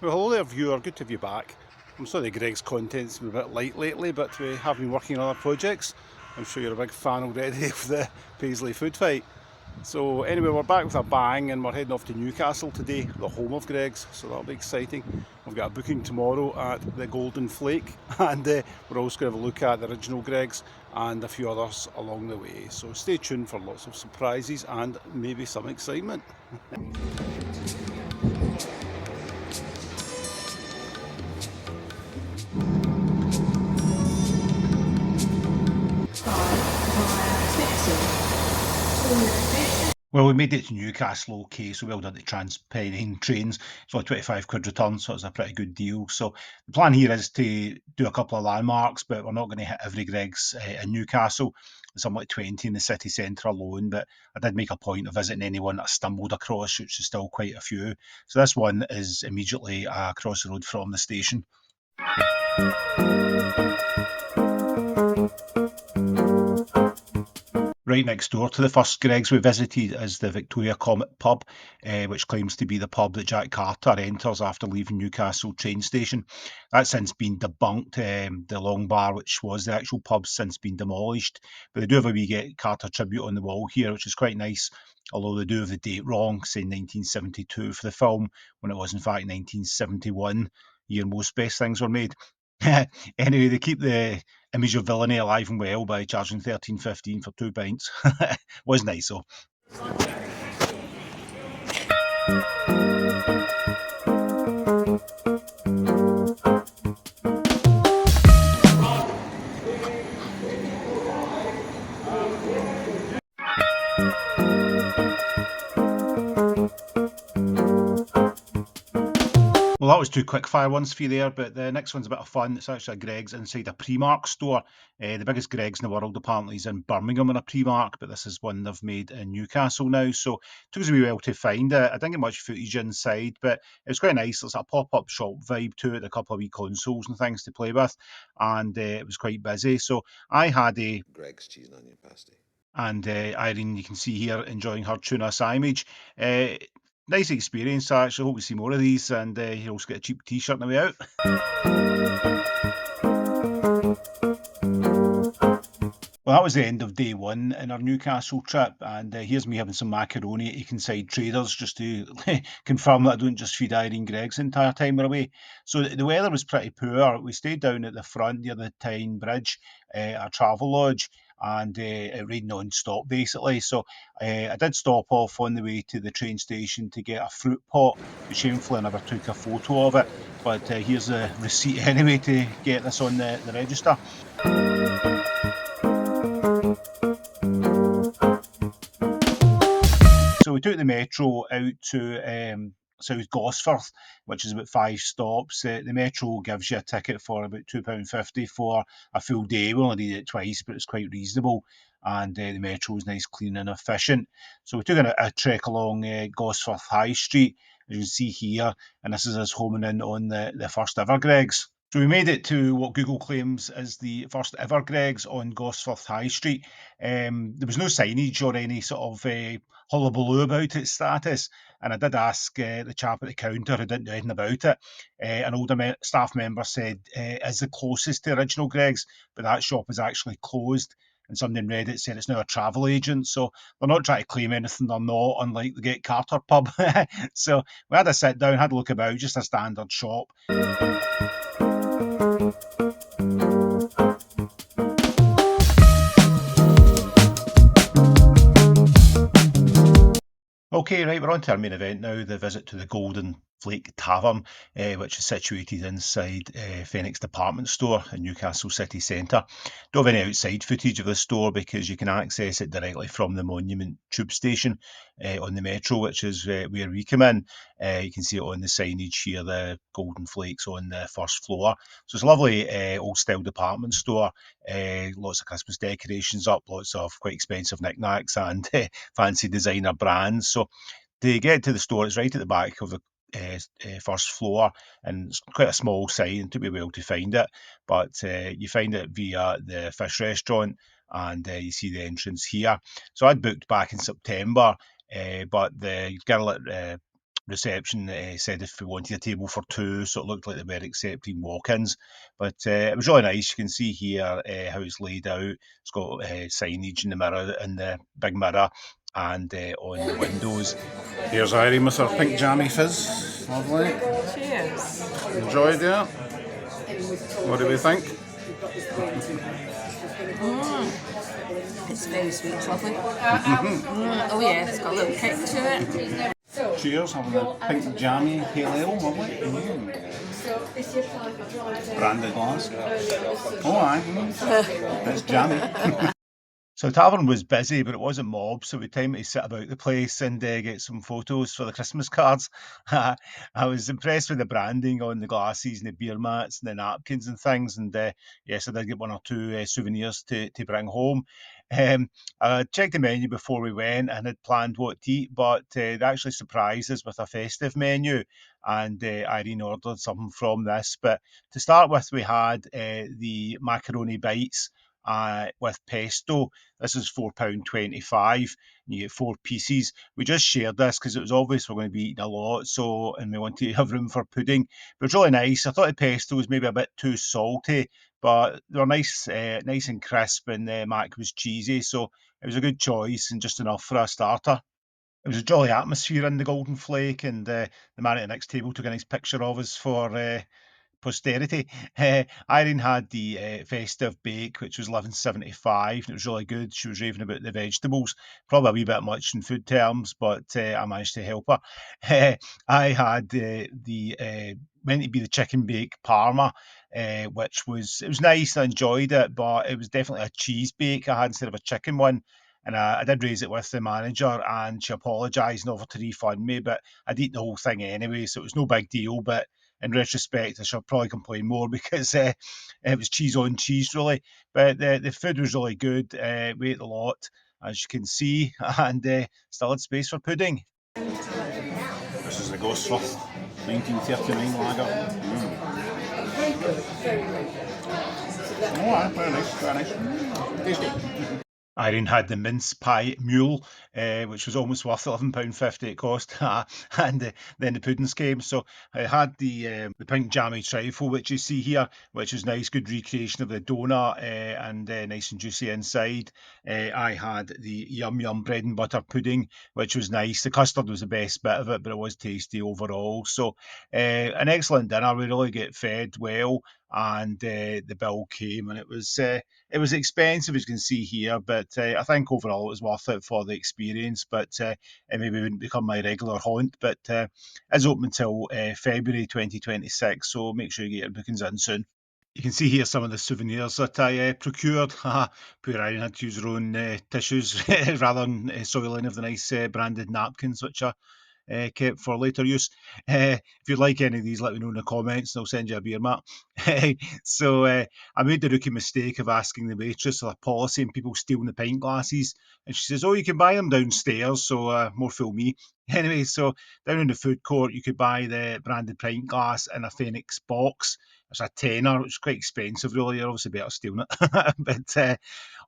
Well, hello there, viewer. Good to have you back. I'm sorry the Greggs content's been a bit light lately, but we have been working on other projects. I'm sure you're a big fan already of the Paisley food fight. So anyway, we're back with a bang and we're heading off to Newcastle today, the home of Greggs, so that'll be exciting. We've got a booking tomorrow at the Golden Flake and we're also going to have a look at the original Greggs and a few others along the way. So stay tuned for lots of surprises and maybe some excitement. Well, we made it to Newcastle okay, so well done to Transpennine Trains. It's only 25 quid return, so it's a pretty good deal. So the plan here is to do a couple of landmarks, but we're not going to hit every Greggs in Newcastle. There's something like 20 in the city centre alone, but I did make a point of visiting anyone that I stumbled across, which is still quite a few. So this one is immediately across the road from the station. Right next door to the first Greggs we visited is the Victoria Comet pub, which claims to be the pub that Jack Carter enters after leaving Newcastle train station. That's since been debunked. The Long Bar, which was the actual pub, since been demolished. But they do have a wee Carter tribute on the wall here, which is quite nice. Although they do have the date wrong, saying 1972 for the film, when it was in fact 1971, year most best things were made. Anyway, they keep the image of villainy alive and well by charging 13.15 for 2 pints. Was nice though. Well, that was two quickfire ones for you there, but the next one's a bit of fun. It's actually a Greggs inside a Primark store. The biggest Greggs in the world apparently is in Birmingham in a Primark, but this is one they've made in Newcastle now. So it took us a wee while to find it. I didn't get much footage inside, but it was quite nice. There's a pop-up shop vibe to it, a couple of wee consoles and things to play with, and it was quite busy. So I had a Greggs cheese and onion pasty. and Irene, you can see here enjoying her tuna sandwich. Nice experience, actually. Hope we see more of these, and you also get a cheap T-shirt on the way out. Well, that was the end of day one in our Newcastle trip, and here's me having some macaroni at Akenside Traders just to confirm that I don't just feed Irene Greggs the entire time we're away. So the weather was pretty poor. We stayed down at the front near the Tyne Bridge, our travel lodge, and it rained non-stop basically. So I did stop off on the way to the train station to get a fruit pot, but shamefully I never took a photo of it. But here's a receipt anyway to get this on the register. So we took the metro out to South Gosforth, which is about 5 stops. The metro gives you a ticket for about £2.50 for a full day. We only did it twice, but it's quite reasonable. And the metro is nice, clean, and efficient. So we took a trek along Gosforth High Street, as you can see here, and this is us homing in on the first ever Greggs. So we made it to what Google claims is the first ever Greggs on Gosforth High Street. There was no signage or any sort of hullabaloo about its status, and I did ask the chap at the counter who didn't know anything about it. An older staff member said, is the closest to original Greggs, but that shop is actually closed. And somebody in Reddit said it's now a travel agent, so they're not trying to claim anything they're not, unlike the Get Carter pub. So we had a sit down, had a look about, just a standard shop. Okay, right, we're on to our main event now, the visit to the Golden Flake Tavern, which is situated inside Phoenix Department Store in Newcastle city centre. Don't have any outside footage of the store because you can access it directly from the Monument tube station on the metro, which is where we come in. You can see it on the signage here, the Golden Flakes on the first floor. So it's a lovely old-style department store, lots of Christmas decorations up, lots of quite expensive knickknacks and fancy designer brands. So to get to the store, it's right at the back of the first floor, and it's quite a small sign. It took me a while to find it, but you find it via the fish restaurant, and you see the entrance here. So I'd booked back in September, but the girl at reception said if we wanted a table for two, so it looked like they were accepting walk-ins. But it was really nice. You can see here how it's laid out. It's got signage in the mirror, in the big mirror, and on the windows. Here's Irene with her pink jammy fizz. Lovely. Cheers. Enjoyed it. What do we think? It's very sweet, it's lovely. Oh yeah, it's got a little kick to it. Cheers, having a pink jammy pale ale, lovely. Branded glass. Oh aye, it's jammy. So the tavern was busy, but it wasn't mob, so we had time to sit about the place and get some photos for the Christmas cards. I was impressed with the branding on the glasses and the beer mats and the napkins and things, and yes, I did get one or two souvenirs to bring home. I checked the menu before we went and had planned what to eat, but they actually surprised us with a festive menu, and Irene ordered something from this. But to start with, we had the macaroni bites with pesto. This is £4.25. You get 4 pieces. We just shared this because it was obvious we're going to be eating a lot, so and we wanted to have room for pudding. But it's really nice. I thought the pesto was maybe a bit too salty, but they were nice, nice and crisp, and the mac was cheesy, so it was a good choice and just enough for a starter. It was a jolly atmosphere in the Golden Flake, and the man at the next table took a nice picture of us for posterity. Irene had the festive bake, which was 11.75, and it was really good. She was raving about the vegetables, probably a wee bit much in food terms, but I managed to help her. I had meant to be the chicken bake parma, which was, it was nice. I enjoyed it, but it was definitely a cheese bake I had instead of a chicken one. And I did raise it with the manager, and she apologised and offered to refund me, but I'd eaten the whole thing anyway, so it was no big deal. But in retrospect, I should probably complain more because it was cheese on cheese, really. But the food was really good. We ate a lot, as you can see, and still had space for pudding. This is the Gosforth 1939 lager. Oh, very nice, very nice. Tasty. Irene had the mince pie mule, which was almost worth £11.50 it cost, and then the puddings came. So I had the pink jammy trifle, which you see here, which is nice, good recreation of the donut, and nice and juicy inside. I had the yum yum bread and butter pudding, which was nice. The custard was the best bit of it, but it was tasty overall. So an excellent dinner. We really get fed well, and the bill came, and it was expensive, as you can see here, but I think overall it was worth it for the experience. But it maybe wouldn't become my regular haunt. But it's open until February 2026, so make sure you get your bookings in soon. You can see here some of the souvenirs that I procured. Poor Irene had to use her own tissues rather than soil any of the nice branded napkins, which are kept for later use. If you'd like any of these, let me know in the comments and I'll send you a beer mat. So I made the rookie mistake of asking the waitress for a policy and people stealing the pint glasses. And she says, oh, you can buy them downstairs, so more fool me. Anyway, so down in the food court, you could buy the branded pint glass in a Phoenix box. It's a tenner, which is quite expensive, really. You're obviously better stealing it. But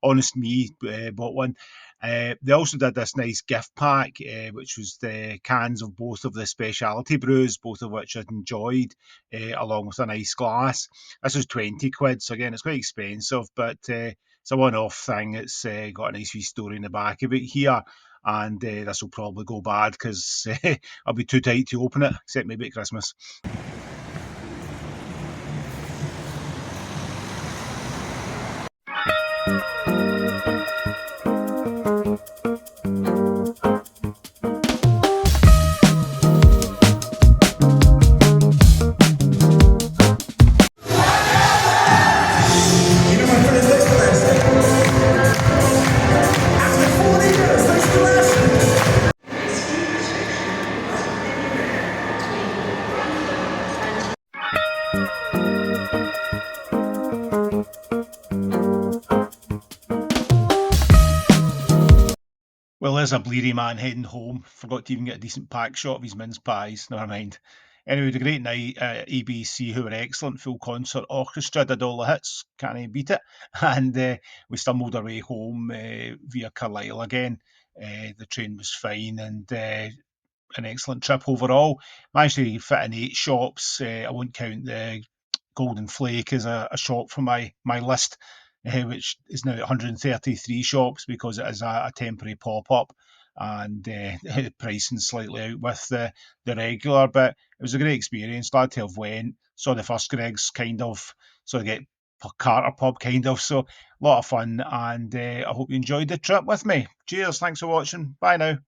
honest me, bought one. They also did this nice gift pack, which was the cans of both of the specialty brews, both of which I'd enjoyed, along with a nice glass. This was 20 quid, so again, it's quite expensive, but it's a one-off thing. It's got a nice wee story in the back of it here, and this will probably go bad because I'll be too tight to open it, except maybe at Christmas. Well, there's a bleary man heading home. Forgot to even get a decent pack shot of his mince pies. Never mind. Anyway, the great night at ABC, who were excellent. Full concert orchestra, did all the hits. Can't even beat it. And we stumbled our way home via Carlisle again. The train was fine, and an excellent trip overall. Managed to fit in 8 shops. I won't count the Golden Flake as a shop for my list, which is now 133 shops because it is a temporary pop up, and the pricing slightly out with the regular. But it was a great experience. Glad to have went. Saw the first Greggs kind of, so I get Carter pub kind of. So a lot of fun, and I hope you enjoyed the trip with me. Cheers. Thanks for watching. Bye now.